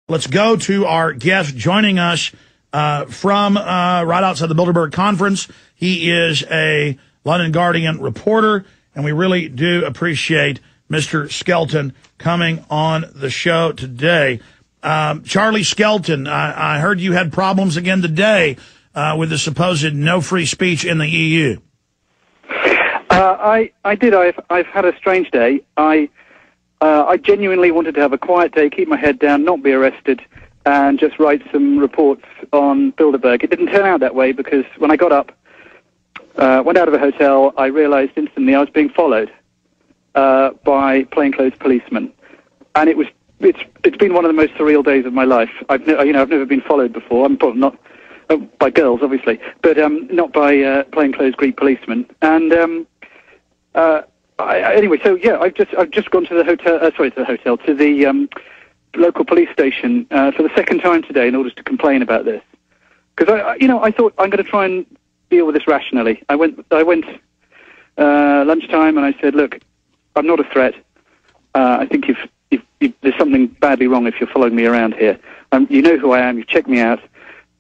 Let's go to our guest joining us from right outside the Bilderberg conference. He is a London Guardian reporter, and we really do appreciate Mr. Skelton coming on the show today. Charlie Skelton, I heard you had problems again today with the supposed no free speech in the EU. I did. I've had a strange day. I genuinely wanted to have a quiet day, keep my head down, not be arrested, and just write some reports on Bilderberg. It didn't turn out that way because when I got up, went out of a hotel, I realized instantly I was being followed by plainclothes policemen, and it's been one of the most surreal days of my life. I've never been followed before. I'm not by girls, obviously, but not by plainclothes Greek policemen. And anyway, so yeah, I've just gone to the hotel. To the local police station for the second time today in order to complain about this, because I thought I'm going to try and deal with this rationally. I went lunchtime and I said, look, I'm not a threat. I think there's something badly wrong if you're following me around here. You know who I am. You've checked me out.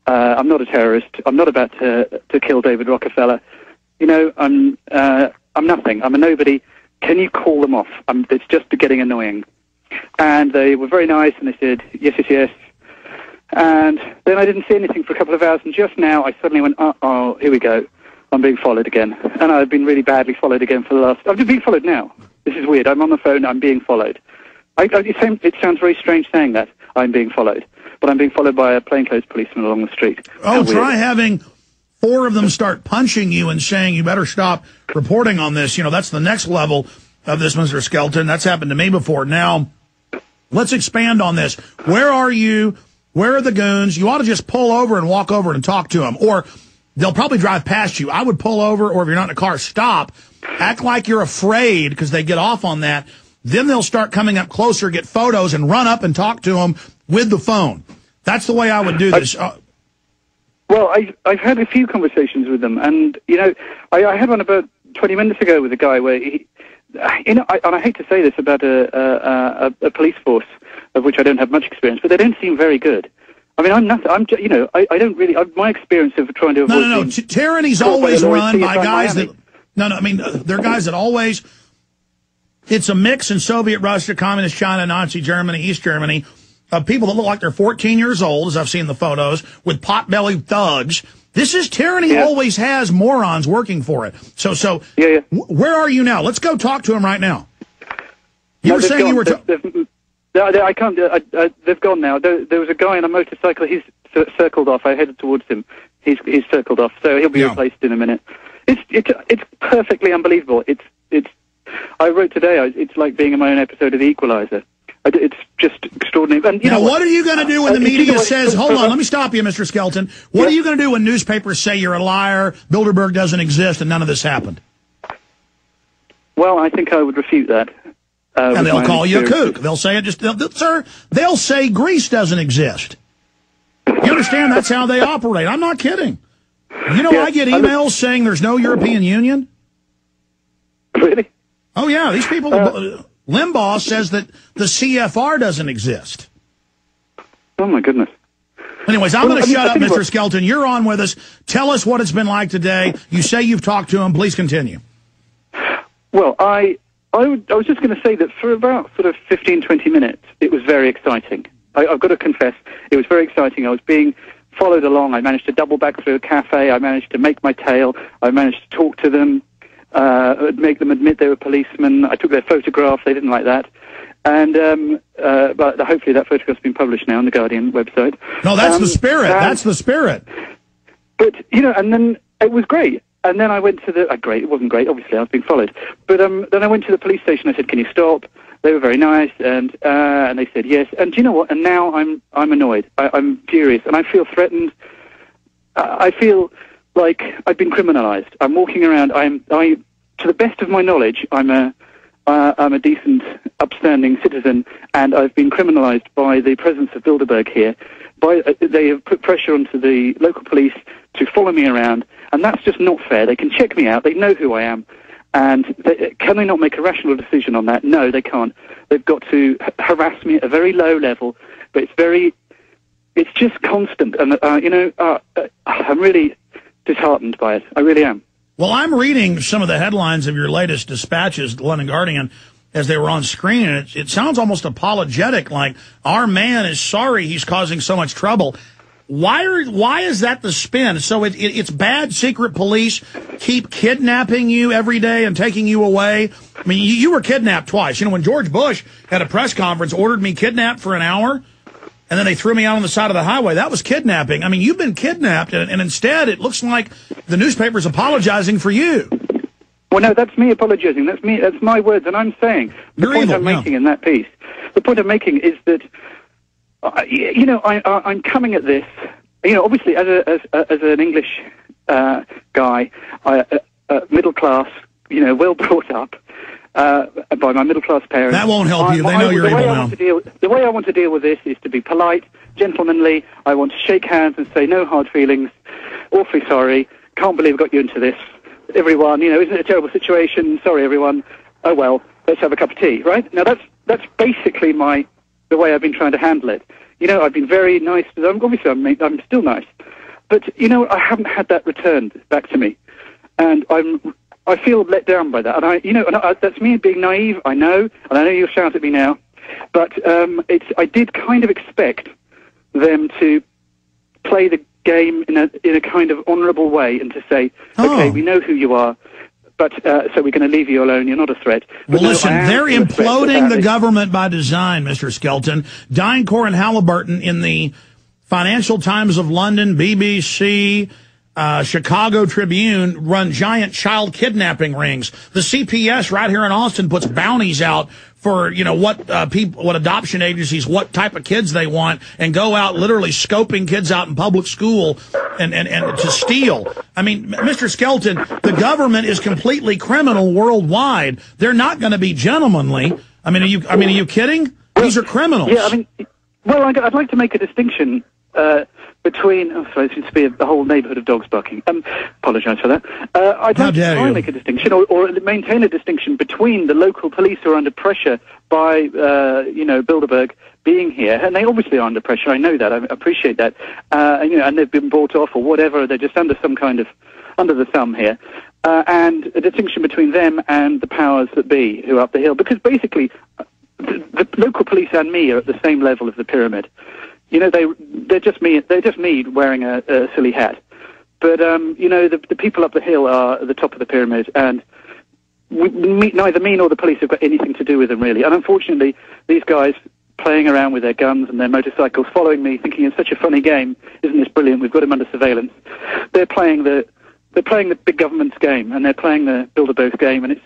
I'm not a terrorist. I'm not about to kill David Rockefeller. I'm nothing. I'm a nobody. Can you call them off? It's just getting annoying. And they were very nice, and they said, yes. And then I didn't see anything for a couple of hours, and just now I suddenly went, oh, here we go. I'm being followed again. And I've been really badly followed again for the last... I've been followed now. This is weird. I'm on the phone, I'm being followed. It sounds very strange saying that, I'm being followed. But I'm being followed by a plainclothes policeman along the street. Oh, try having 4 of them start punching you and saying you better stop reporting on this. That's the next level of this, Mr. Skelton. That's happened to me before. Now, let's expand on this. Where are you? Where are the goons? You ought to just pull over and walk over and talk to them. Or they'll probably drive past you. I would pull over, or if you're not in a car, stop. Act like you're afraid because they get off on that. Then they'll start coming up closer, get photos, and run up and talk to them with the phone. That's the way I would do this. Well, I've had a few conversations with them, and I had one about 20 minutes ago with a guy where and I hate to say this about a police force of which I don't have much experience, but they don't seem very good. I mean, I'm nothing. I don't really. My experience of trying to avoid. No. Tyranny's always run by guys that. No. I mean, they're guys that always. It's a mix in Soviet Russia, Communist China, Nazi Germany, East Germany, of people that look like they're 14 years old, as I've seen the photos, with pot-bellied thugs. This is tyranny. Yeah. Always has morons working for it. So yeah. Where are you now? Let's go talk to him right now. You were saying you were... I can't... they've gone now. There was a guy on a motorcycle. He's circled off. I headed towards him. He's circled off, so he'll be replaced in a minute. It's perfectly unbelievable. I wrote today, it's like being in my own episode of The Equalizer. It's just extraordinary. And now, what are you going to do when the media says, hold on, let me stop you, Mr. Skelton. What are you going to do when newspapers say you're a liar, Bilderberg doesn't exist, and none of this happened? Well, I think I would refute that. And they'll call you a kook. They'll say they'll say Greece doesn't exist. You understand? That's how they operate. I'm not kidding. I get emails saying there's no European Union. Really? Oh, yeah. These people... Limbaugh says that the CFR doesn't exist. Oh, my goodness. Anyways, I'm going to shut up, Mr. Skelton. You're on with us. Tell us what it's been like today. You say you've talked to him. Please continue. Well, I was just going to say that for about sort of 15, 20 minutes, it was very exciting. I've got to confess, it was very exciting. I was being followed along. I managed to double back through a cafe. I managed to make my tail. I managed to talk to them. Make them admit they were policemen. I took their photograph. They didn't like that. And but hopefully that photograph's been published now on the Guardian website. No, that's the spirit. That's the spirit. But, and then it was great. And then I went to the... great. It wasn't great. Obviously, I was being followed. But then I went to the police station. I said, can you stop? They were very nice. And they said yes. And do you know what? And now I'm annoyed. I'm furious. And I feel threatened. I feel... like I've been criminalized. I'm walking around. To the best of my knowledge, I'm a decent, upstanding citizen, and I've been criminalized by the presence of Bilderberg here. They have put pressure onto the local police to follow me around, and that's just not fair. They can check me out. They know who I am, and can they not make a rational decision on that? No, they can't. They've got to harass me at a very low level, but it's just constant, and I'm really disheartened by it. I really am. Well, I'm reading some of the headlines of your latest dispatches, the London Guardian, as they were on screen, and it sounds almost apologetic, like our man is sorry he's causing so much trouble. Why is that the spin? So it's bad secret police keep kidnapping you every day and taking you away. I mean, you were kidnapped twice. You know, when George Bush at a press conference ordered me kidnapped for an hour, and then they threw me out on the side of the highway, that was kidnapping. I mean, you've been kidnapped, and instead it looks like the newspaper's apologizing for you. Well, no, that's me apologizing. That's me. That's my words, and I'm saying the point I'm making in that piece. The point I'm making is that, I'm coming at this. Obviously, as an English guy, middle class, well brought up by my middle class parents. That won't help you. They know you're evil now. The way I want to deal with this is to be polite, gentlemanly. I want to shake hands and say no hard feelings. Awfully sorry. Can't believe I got you into this. Everyone, isn't it a terrible situation? Sorry, everyone. Oh well, let's have a cup of tea, right? Now that's basically the way I've been trying to handle it. I've been very nice to them. Obviously, I'm still nice, but I haven't had that returned back to me, and I feel let down by that. And that's me being naive. I know, and I know you'll shout at me now, but I did kind of expect them to play the game in a kind of honourable way and to say, okay, we know who you are, but so we're going to leave you alone. You're not a threat. Well, listen, they're imploding the government by design, Mr. Skelton. DynCorp and Halliburton in the Financial Times of London, BBC, Chicago Tribune run giant child kidnapping rings. The CPS right here in Austin puts bounties out for, what adoption agencies, what type of kids they want, and go out literally scoping kids out in public school and to steal. I mean, Mr. Skelton, the government is completely criminal worldwide. They're not going to be gentlemanly. I mean, are you kidding? These are criminals. Yeah, I'd like to make a distinction between, sorry, it seems to be a whole neighbourhood of dogs barking. Apologise for that. I'd like to try and make a distinction, or maintain a distinction between the local police who are under pressure by, Bilderberg being here, and they obviously are under pressure. I know that. I appreciate that. And they've been bought off or whatever. They're just under some kind of under the thumb here. And a distinction between them and the powers that be who are up the hill, because basically the local police and me are at the same level of the pyramid. They're just me. They're just me wearing a silly hat. But the people up the hill are at the top of the pyramid, and neither me nor the police have got anything to do with them, really. And unfortunately, these guys playing around with their guns and their motorcycles, following me, thinking it's such a funny game. Isn't this brilliant? We've got him under surveillance. They're playing the big government's game, and they're playing the Bilderberg's game, and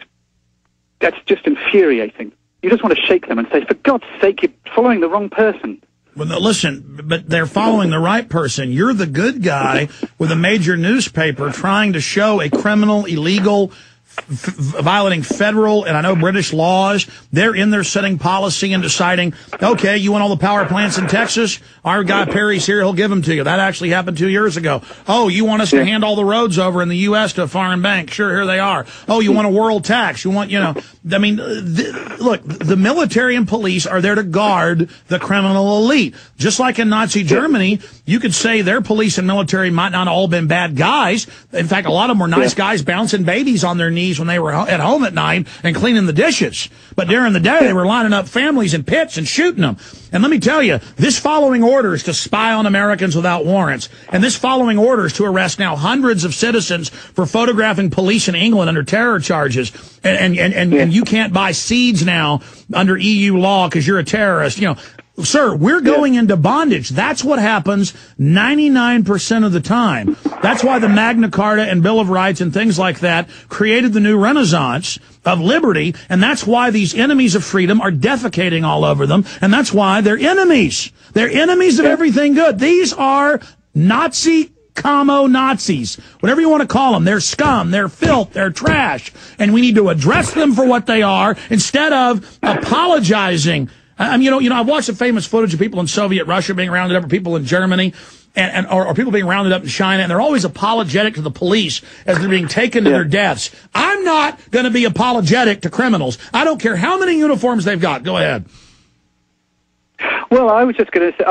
that's just infuriating. You just want to shake them and say, for God's sake, you're following the wrong person. Well, no, listen, but they're following the right person. You're the good guy with a major newspaper trying to show a criminal, illegal, violating federal and I know British laws. They're in there setting policy and deciding, okay, you want all the power plants in Texas? Our guy Perry's here, he'll give them to you. That actually happened 2 years ago. Oh, you want us to hand all the roads over in the U.S. to a foreign bank? Sure, here they are. Oh, you want a world tax? You want, look, the military and police are there to guard the criminal elite. Just like in Nazi Germany, you could say their police and military might not all been bad guys. In fact, a lot of them were nice guys bouncing babies on their knees when they were at home at night and cleaning the dishes. But during the day, they were lining up families in pits and shooting them. And let me tell you, this following orders to spy on Americans without warrants, and this following orders to arrest now hundreds of citizens for photographing police in England under terror charges, and you can't buy seeds now under EU law because you're a terrorist. Sir, we're going into bondage. That's what happens 99% of the time. That's why the Magna Carta and Bill of Rights and things like that created the new renaissance of liberty, and that's why these enemies of freedom are defecating all over them, and that's why they're enemies. They're enemies of everything good. These are Nazis, whatever you want to call them. They're scum, they're filth, they're trash, and we need to address them for what they are instead of apologizing. I've watched the famous footage of people in Soviet Russia being rounded up, or people in Germany, or people being rounded up in China, and they're always apologetic to the police as they're being taken to their deaths. I'm not going to be apologetic to criminals. I don't care how many uniforms they've got. Go ahead. Well, I was just going to say,